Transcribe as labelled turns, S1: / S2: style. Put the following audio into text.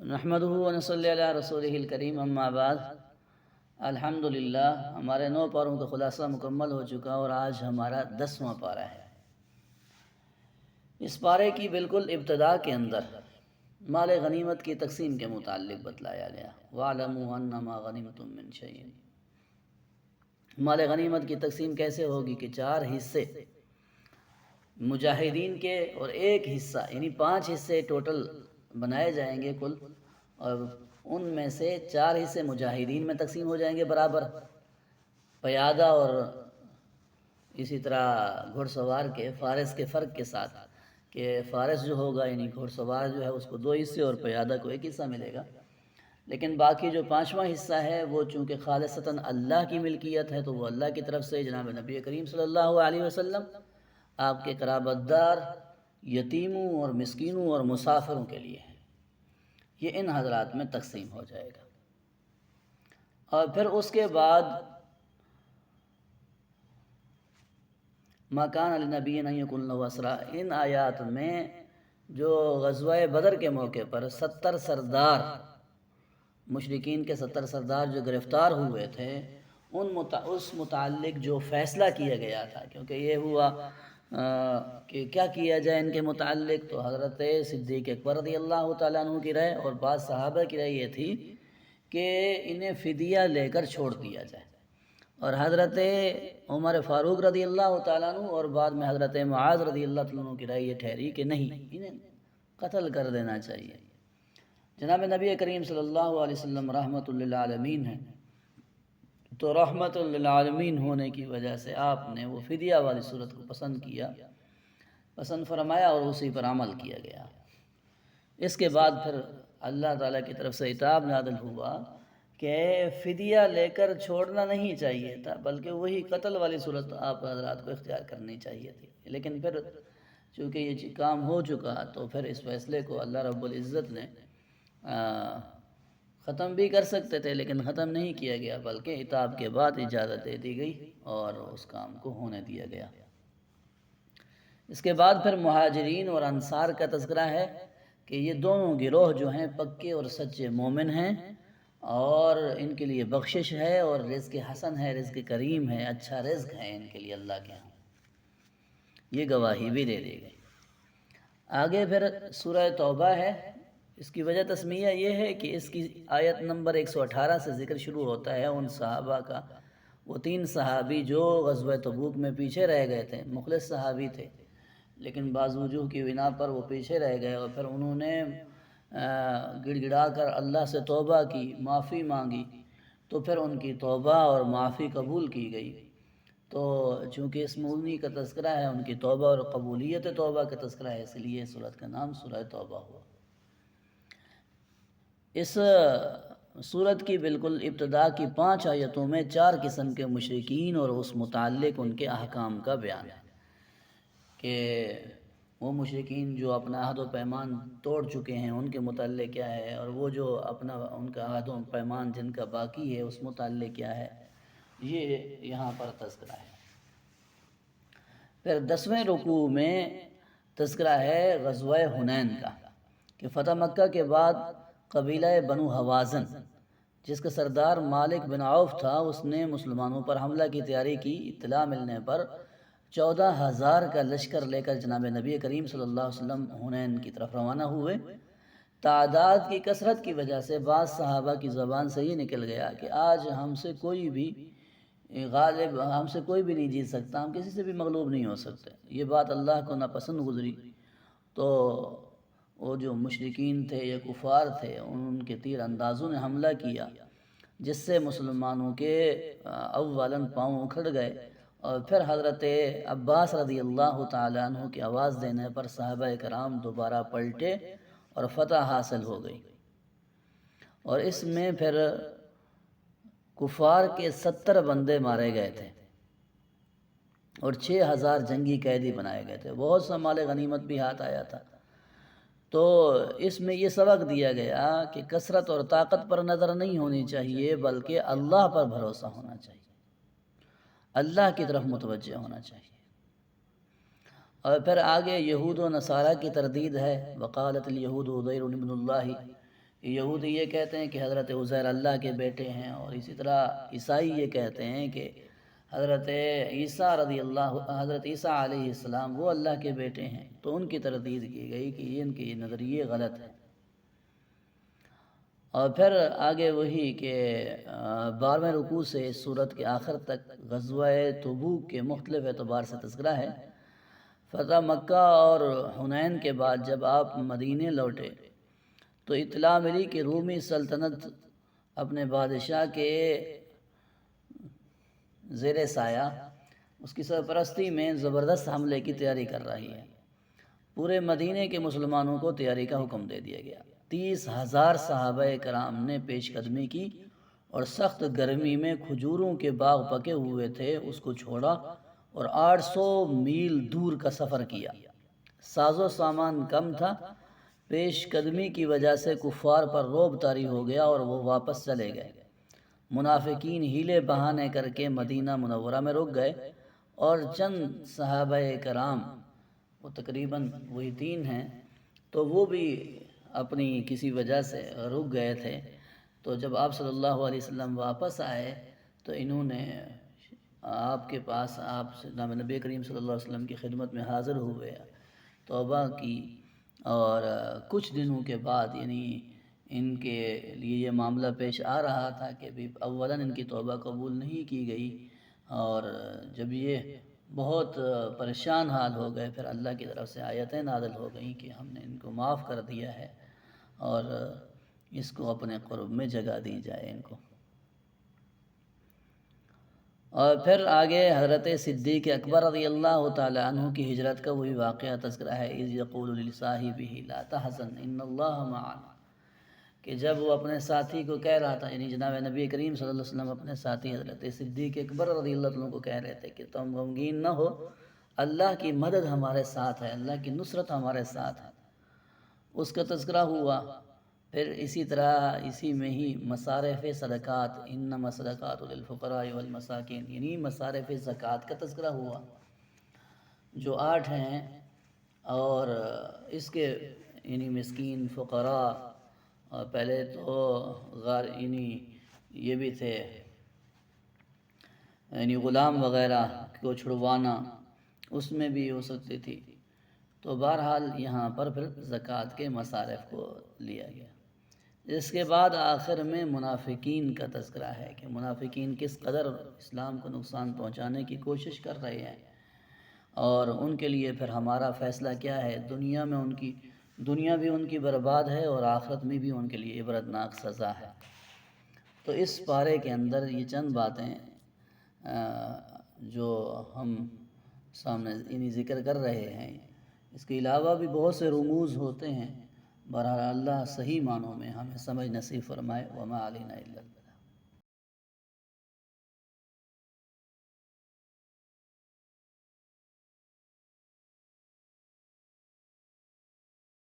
S1: نحمدہ ونصلی علی رسولہ الکریم اما بعد۔ الحمدللہ ہمارے 9 پاروں کا خلاصہ مکمل ہو چکا اور آج ہمارا 10واں پارہ ہے۔ اس پارے کی بالکل ابتدا کے اندر مال غنیمت کی تقسیم کے متعلق بتلایا گیا۔ وَاعْلَمُوا أَنَّمَا غَنِمْتُم مِّن شَيْءٍ۔ مال غنیمت کی تقسیم کیسے ہوگی کہ 4 حصے مجاہدین کے اور 1 حصہ یعنی 5 حصے ٹوٹل بنائے جائیں گے کل، اور ان میں سے 4 حصے مجاہدین میں تقسیم ہو جائیں گے برابر، پیادہ اور اسی طرح گھڑ سوار کے فارس کے فرق کے ساتھ کہ فارس جو ہوگا یعنی گھڑ سوار جو ہے اس کو 2 حصے اور پیادہ کو 1 حصہ ملے گا۔ لیکن باقی جو 5واں حصہ ہے وہ چونکہ خالصتاً اللہ کی ملکیت ہے تو وہ اللہ کی طرف سے جناب نبی کریم صلی اللہ علیہ وسلم، آپ کے قرابت دار، یتیموں اور مسکینوں اور مسافروں کے لیے ہے۔ یہ ان حضرات میں تقسیم ہو جائے گا۔ اور پھر اس کے بعد مَا كَانَ لِنَبِيٍّ أَن يَكُونَ لَهُ أَسْرَىٰ، ان آیات میں جو غزوہ بدر کے موقع پر 70 سردار مشرکین کے 70 سردار جو گرفتار ہوئے تھے اس متعلق جو فیصلہ کیا گیا تھا، کیونکہ یہ ہوا کہ کیا کیا جائے ان کے متعلق، تو حضرت صدیق اکبر رضی اللہ تعالیٰ عنہ کی رائے اور بعض صحابہ کی رائے یہ تھی کہ انہیں فدیہ لے کر چھوڑ دیا جائے، اور حضرت عمر فاروق رضی اللہ تعالیٰ عنہ اور بعد میں حضرت معاذ رضی اللہ تعالیٰ عنہ کی رائے یہ ٹھہری کہ نہیں، انہیں قتل کر دینا چاہیے۔ جناب نبی کریم صلی اللہ علیہ وسلم رحمت للعالمین ہیں، تو رحمت للعالمین ہونے کی وجہ سے آپ نے وہ فدیہ والی صورت کو پسند فرمایا اور اسی پر عمل کیا گیا۔ اس کے بعد پھر اللہ تعالیٰ کی طرف سے عتاب نازل ہوا کہ فدیہ لے کر چھوڑنا نہیں چاہیے تھا، بلکہ وہی قتل والی صورت آپ حضرات کو اختیار کرنی چاہیے تھی۔ لیکن پھر چونکہ یہ کام ہو چکا تو پھر اس فیصلے کو اللہ رب العزت نے ختم بھی کر سکتے تھے لیکن ختم نہیں کیا گیا، بلکہ عتاب کے بعد اجازت دے دی گئی اور اس کام کو ہونے دیا گیا۔ اس کے بعد پھر مہاجرین اور انصار کا تذکرہ ہے کہ یہ دونوں گروہ جو ہیں پکے اور سچے مومن ہیں، اور ان کے لیے بخشش ہے اور رزق حسن ہے، رزق کریم ہے، اچھا رزق ہے ان کے لیے اللہ کے ہاں، یہ گواہی بھی دے دی گئی۔ آگے پھر سورہ توبہ ہے۔ اس کی وجہ تسمیہ یہ ہے کہ اس کی آیت نمبر 118 سے ذکر شروع ہوتا ہے ان صحابہ کا، وہ 3 صحابی جو غزوہ تبوک میں پیچھے رہ گئے تھے، مخلص صحابی تھے لیکن بعض وجوہ کی بنا پر وہ پیچھے رہ گئے، اور پھر انہوں نے گڑ گڑا کر اللہ سے توبہ کی، معافی مانگی، تو پھر ان کی توبہ اور معافی قبول کی گئی۔ تو چونکہ اس میں انہی کا تذکرہ ہے، ان کی توبہ اور قبولیت توبہ کا تذکرہ ہے، اس لیے سورت کا نام سورہ توبہ ہوا۔ اس سورت کی بالکل ابتدا کی 5 آیتوں میں 4 قسم کے مشرکین اور اس متعلق ان کے احکام کا بیان ہے کہ وہ مشرکین جو اپنا عہد و پیمان توڑ چکے ہیں ان کے متعلق کیا ہے، اور وہ جو ان کا عہد و پیمان جن کا باقی ہے اس متعلق کیا ہے، یہ یہاں پر تذکرہ ہے۔ پھر 10ویں رکوع میں تذکرہ ہے غزوہ حنین کا کہ فتح مکہ کے بعد قبیلہ بنو حوازن جس کا سردار مالک بن عوف تھا، اس نے مسلمانوں پر حملہ کی تیاری کی۔ اطلاع ملنے پر 14,000 کا لشکر لے کر جناب نبی کریم صلی اللہ علیہ وسلم حنین کی طرف روانہ ہوئے۔ تعداد کی کثرت کی وجہ سے بعض صحابہ کی زبان سے یہ نکل گیا کہ آج ہم سے کوئی بھی نہیں جیت سکتا، ہم کسی سے بھی مغلوب نہیں ہو سکتے۔ یہ بات اللہ کو ناپسند گزری، تو وہ جو مشرکین تھے یا کفار تھے ان کے تیر اندازوں نے حملہ کیا، جس سے مسلمانوں کے اولاً پاؤں اکھڑ گئے، اور پھر حضرت عباس رضی اللہ تعالیٰ عنہ کی آواز دینے پر صحابہ کرام دوبارہ پلٹے اور فتح حاصل ہو گئی، اور اس میں پھر کفار کے 70 بندے مارے گئے تھے اور 6,000 جنگی قیدی بنائے گئے تھے، بہت سا مال غنیمت بھی ہاتھ آیا تھا۔ تو اس میں یہ سبق دیا گیا کہ کثرت اور طاقت پر نظر نہیں ہونی چاہیے، بلکہ اللہ پر بھروسہ ہونا چاہیے، اللہ کی طرف متوجہ ہونا چاہیے۔ اور پھر آگے یہود و نصارہ کی تردید ہے، وقالت الیہود عزیر ابن اللہ، یہودی یہ کہتے ہیں کہ حضرت عزیر اللہ کے بیٹے ہیں، اور اسی طرح عیسائی یہ کہتے ہیں کہ حضرت عیسیٰ علیہ السلام وہ اللہ کے بیٹے ہیں۔ تو ان کی تردید کی گئی کہ ان کے یہ نظریے غلط ہیں۔ اور پھر آگے وہی کہ 12ویں رکوع سے اس سورت کے آخر تک غزوہ تبوک کے مختلف اعتبار سے تذکرہ ہے۔ فتح مکہ اور حنین کے بعد جب آپ مدینے لوٹے تو اطلاع ملی کہ رومی سلطنت اپنے بادشاہ کے زیر سایہ اس کی سرپرستی میں زبردست حملے کی تیاری کر رہی ہے۔ پورے مدینے کے مسلمانوں کو تیاری کا حکم دے دیا گیا۔ 30,000 صحابہ کرام نے پیش قدمی کی اور سخت گرمی میں کھجوروں کے باغ پکے ہوئے تھے اس کو چھوڑا اور 800 میل دور کا سفر کیا۔ ساز و سامان کم تھا، پیش قدمی کی وجہ سے کفار پر رعب طاری ہو گیا اور وہ واپس چلے گئے۔ منافقین ہیلے بہانے کر کے مدینہ منورہ میں رک گئے، اور چند صحابہ کرام، وہ تقریباً وہی 3 ہیں، تو وہ بھی اپنی کسی وجہ سے رک گئے تھے۔ تو جب آپ صلی اللہ علیہ وسلم واپس آئے تو انہوں نے آپ کے پاس نبی کریم صلی اللہ علیہ وسلم کی خدمت میں حاضر ہوئے، توبہ کی، اور کچھ دنوں کے بعد یعنی ان کے لیے یہ معاملہ پیش آ رہا تھا کہ اولاً ان کی توبہ قبول نہیں کی گئی، اور جب یہ بہت پریشان حال ہو گئے پھر اللہ کی طرف سے آیتیں نازل ہو گئیں کہ ہم نے ان کو معاف کر دیا ہے اور اس کو اپنے قرب میں جگہ دی جائے ان کو۔ اور پھر آگے حضرت صدیق اکبر رضی اللہ تعالیٰ عنہ کی ہجرت کا وہی واقعہ تذکرہ ہے۔ اذ یقول لصاحبہ لا تحزن ان اللہ معنا، کہ جب وہ اپنے ساتھی کو کہہ رہا تھا، یعنی جناب نبی کریم صلی اللہ علیہ وسلم اپنے ساتھی حضرت صدیق اکبر رضی اللہ عنہ کو کہہ رہے تھے کہ تم غمگین نہ ہو، اللہ کی مدد ہمارے ساتھ ہے، اللہ کی نصرت ہمارے ساتھ ہے، اس کا تذکرہ ہوا۔ پھر اسی طرح اسی میں ہی مصارف صدقات، انما الصدقات للفقراء والمساکین، یعنی مصارف زکوٰۃ کا تذکرہ ہوا جو 8 ہیں، اور اس کے یعنی مسکین، فقراء، اور پہلے تو یعنی یہ بھی تھے یعنی غلام وغیرہ کو چھڑوانا، اس میں بھی ہو سکتی تھی۔ تو بہرحال یہاں پر پھر زکوٰۃ کے مصارف کو لیا گیا۔ اس کے بعد آخر میں منافقین کا تذکرہ ہے کہ منافقین کس قدر اسلام کو نقصان پہنچانے کی کوشش کر رہے ہیں، اور ان کے لیے پھر ہمارا فیصلہ کیا ہے۔ دنیا بھی ان کی برباد ہے اور آخرت میں بھی ان کے لیے عبرتناک سزا ہے۔ تو اس پارے کے اندر یہ چند باتیں جو ہم سامنے انہی ذکر کر رہے ہیں، اس کے علاوہ بھی بہت سے رموز ہوتے ہیں۔ بہرحال اللہ صحیح معنوں میں ہمیں سمجھ نصیب فرمائے۔ وما علینا الا